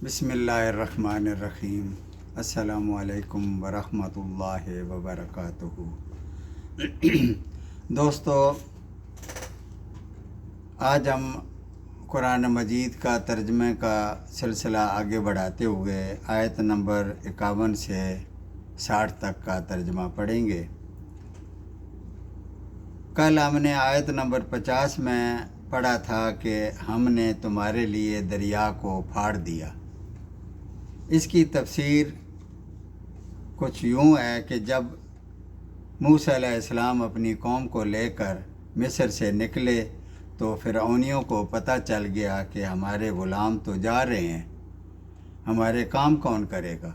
بسم اللہ الرحمن الرحیم۔ السلام علیکم ورحمۃ اللہ وبرکاتہ۔ دوستو، آج ہم قرآن مجید کا ترجمے کا سلسلہ آگے بڑھاتے ہوئے آیت نمبر 51 سے 60 تک کا ترجمہ پڑھیں گے۔ کل ہم نے آیت نمبر 50 میں پڑھا تھا کہ ہم نے تمہارے لیے دریا کو پھاڑ دیا۔ اس کی تفسیر کچھ یوں ہے کہ جب موسیٰ علیہ السلام اپنی قوم کو لے کر مصر سے نکلے تو فرعونیوں کو پتہ چل گیا کہ ہمارے غلام تو جا رہے ہیں، ہمارے کام کون کرے گا؟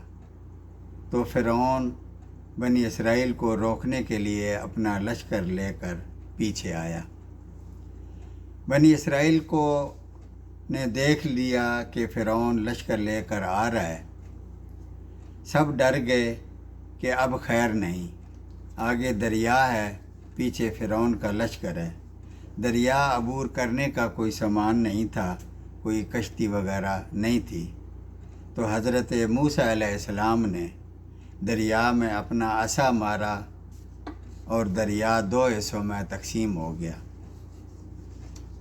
تو فرعون بنی اسرائیل کو روکنے کے لیے اپنا لشکر لے کر پیچھے آیا۔ بنی اسرائیل کو نے دیکھ لیا کہ فرعون لشکر لے کر آ رہا ہے۔ سب ڈر گئے کہ اب خیر نہیں، آگے دریا ہے، پیچھے فرعون کا لشکر ہے۔ دریا عبور کرنے کا کوئی سامان نہیں تھا، کوئی کشتی وغیرہ نہیں تھی۔ تو حضرت موسیٰ علیہ السلام نے دریا میں اپنا عصا مارا اور دریا 2 حصوں میں تقسیم ہو گیا۔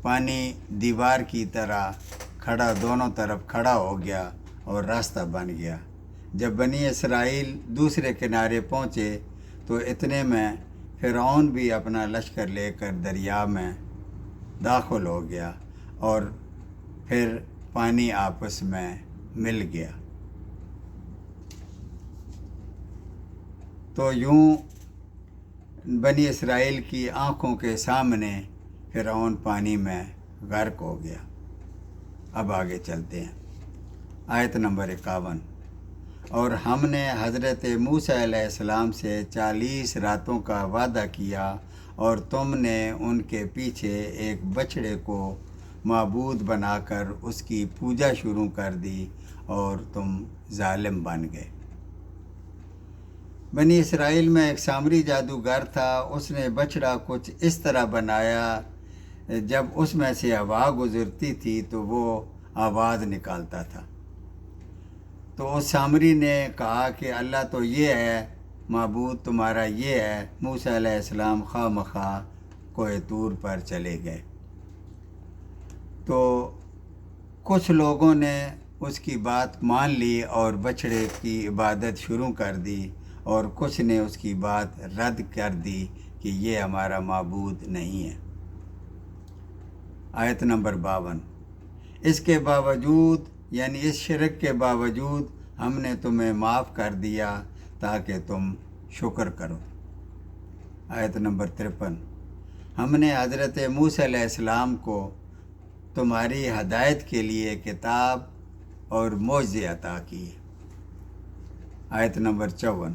پانی دیوار کی طرح دونوں طرف کھڑا ہو گیا اور راستہ بن گیا۔ جب بنی اسرائیل دوسرے کنارے پہنچے تو اتنے میں فرعون بھی اپنا لشکر لے کر دریا میں داخل ہو گیا اور پھر پانی آپس میں مل گیا۔ تو یوں بنی اسرائیل کی آنکھوں کے سامنے فرعون پانی میں غرق ہو گیا۔ اب آگے چلتے ہیں، آیت نمبر 51۔ اور ہم نے حضرت موسیٰ علیہ السلام سے 40 راتوں کا وعدہ کیا اور تم نے ان کے پیچھے ایک بچھڑے کو معبود بنا کر اس کی پوجا شروع کر دی اور تم ظالم بن گئے۔ بنی اسرائیل میں ایک سامری جادوگر تھا، اس نے بچھڑا کچھ اس طرح بنایا، جب اس میں سے ہوا گزرتی تھی تو وہ آواز نکالتا تھا۔ تو اس سامری نے کہا کہ اللہ تو یہ ہے، معبود تمہارا یہ ہے۔ موسیٰ علیہ السلام خواہ مخواہ کوہ طور پر چلے گئے۔ تو کچھ لوگوں نے اس کی بات مان لی اور بچھڑے کی عبادت شروع کر دی، اور کچھ نے اس کی بات رد کر دی کہ یہ ہمارا معبود نہیں ہے۔ آیت نمبر 52۔ اس کے باوجود، یعنی اس شرک کے باوجود، ہم نے تمہیں معاف کر دیا تاکہ تم شکر کرو۔ آیت نمبر 53۔ ہم نے حضرت موسیٰ علیہ السلام کو تمہاری ہدایت کے لیے کتاب اور معجزے عطا کیے۔ آیت نمبر 54۔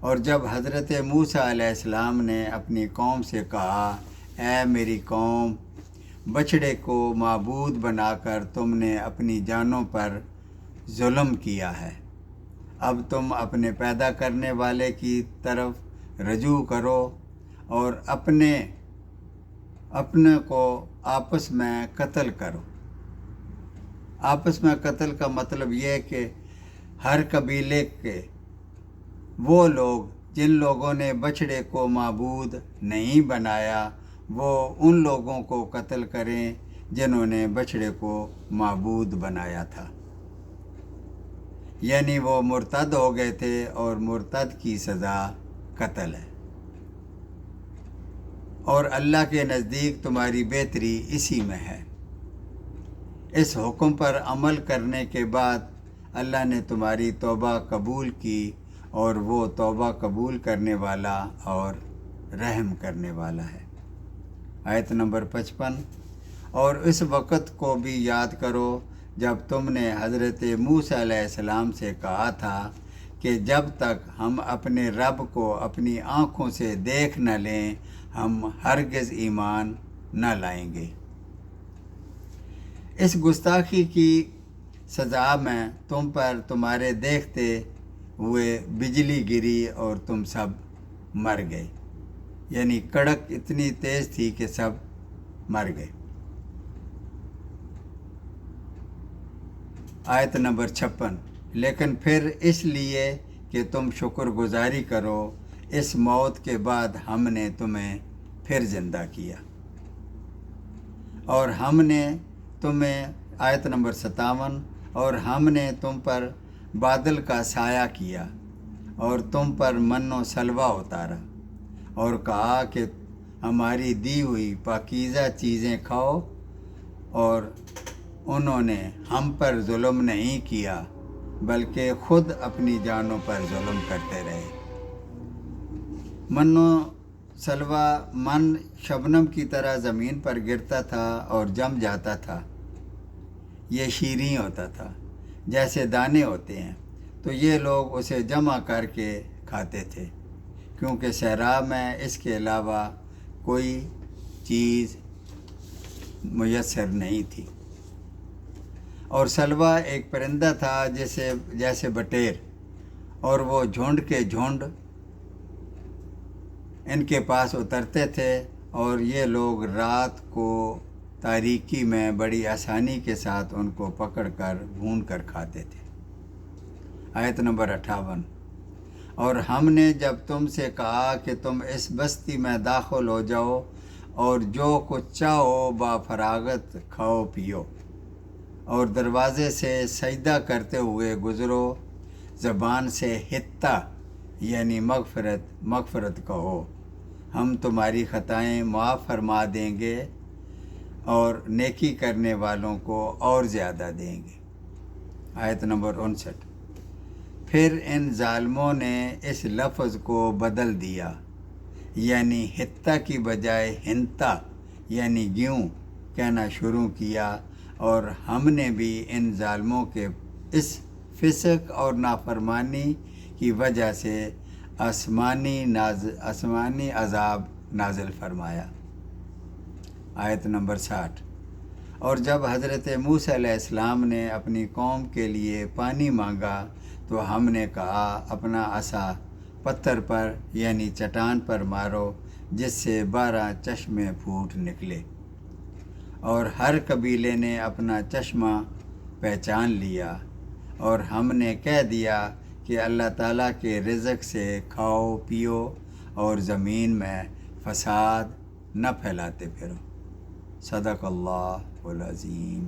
اور جب حضرت موسیٰ علیہ السلام نے اپنی قوم سے کہا، اے میری قوم، بچھڑے کو معبود بنا کر تم نے اپنی جانوں پر ظلم کیا ہے، اب تم اپنے پیدا کرنے والے کی طرف رجوع کرو اور اپنے کو آپس میں قتل کرو۔ آپس میں قتل کا مطلب یہ ہے کہ ہر قبیلے کے وہ لوگ جن لوگوں نے بچھڑے کو معبود نہیں بنایا، وہ ان لوگوں کو قتل کریں جنہوں نے بچھڑے کو معبود بنایا تھا۔ یعنی وہ مرتد ہو گئے تھے اور مرتد کی سزا قتل ہے۔ اور اللہ کے نزدیک تمہاری بہتری اسی میں ہے۔ اس حکم پر عمل کرنے کے بعد اللہ نے تمہاری توبہ قبول کی، اور وہ توبہ قبول کرنے والا اور رحم کرنے والا ہے۔ آیت نمبر 55۔ اور اس وقت کو بھی یاد کرو جب تم نے حضرت موسیٰ علیہ السلام سے کہا تھا کہ جب تک ہم اپنے رب کو اپنی آنکھوں سے دیکھ نہ لیں ہم ہرگز ایمان نہ لائیں گے۔ اس گستاخی کی سزا میں تم پر تمہارے دیکھتے ہوئے بجلی گری اور تم سب مر گئے، یعنی کڑک اتنی تیز تھی کہ سب مر گئے۔ آیت نمبر 56، لیکن پھر اس لیے کہ تم شکر گزاری کرو اس موت کے بعد ہم نے تمہیں پھر زندہ کیا، اور ہم نے تمہیں آیت نمبر 57، اور ہم نے تم پر بادل کا سایہ کیا اور تم پر من و سلوہ اتارا، اور کہا کہ ہماری دی ہوئی پاکیزہ چیزیں کھاؤ، اور انہوں نے ہم پر ظلم نہیں کیا بلکہ خود اپنی جانوں پر ظلم کرتے رہے۔ من و سلوہ، من شبنم کی طرح زمین پر گرتا تھا اور جم جاتا تھا، یہ شیریں ہوتا تھا جیسے دانے ہوتے ہیں، تو یہ لوگ اسے جمع کر کے کھاتے تھے، کیونکہ صحرا میں اس کے علاوہ کوئی چیز میسر نہیں تھی۔ اور سلوہ ایک پرندہ تھا جیسے بٹیر، اور وہ جھنڈ کے جھنڈ ان کے پاس اترتے تھے، اور یہ لوگ رات کو تاریکی میں بڑی آسانی کے ساتھ ان کو پکڑ کر بھون کر کھاتے تھے۔ آیت نمبر 58، اور ہم نے جب تم سے کہا کہ تم اس بستی میں داخل ہو جاؤ اور جو کچھ چاہو با فراغت کھاؤ پیو، اور دروازے سے سجدہ کرتے ہوئے گزرو، زبان سے حتہ یعنی مغفرت کہو، ہم تمہاری خطائیں معاف فرما دیں گے اور نیکی کرنے والوں کو اور زیادہ دیں گے۔ آیت نمبر 59، پھر ان ظالموں نے اس لفظ کو بدل دیا، یعنی حتہ کی بجائے ہنتا یعنی گیہوں کہنا شروع کیا، اور ہم نے بھی ان ظالموں کے اس فسق اور نافرمانی کی وجہ سے آسمانی عذاب نازل فرمایا۔ آیت نمبر 60، اور جب حضرت موسیٰ علیہ السلام نے اپنی قوم کے لیے پانی مانگا تو ہم نے کہا اپنا عصا پتھر پر یعنی چٹان پر مارو، جس سے 12 چشمے پھوٹ نکلے، اور ہر قبیلے نے اپنا چشمہ پہچان لیا، اور ہم نے کہہ دیا کہ اللہ تعالیٰ کے رزق سے کھاؤ پیو اور زمین میں فساد نہ پھیلاتے پھرو۔ صدق اللہ العظیم۔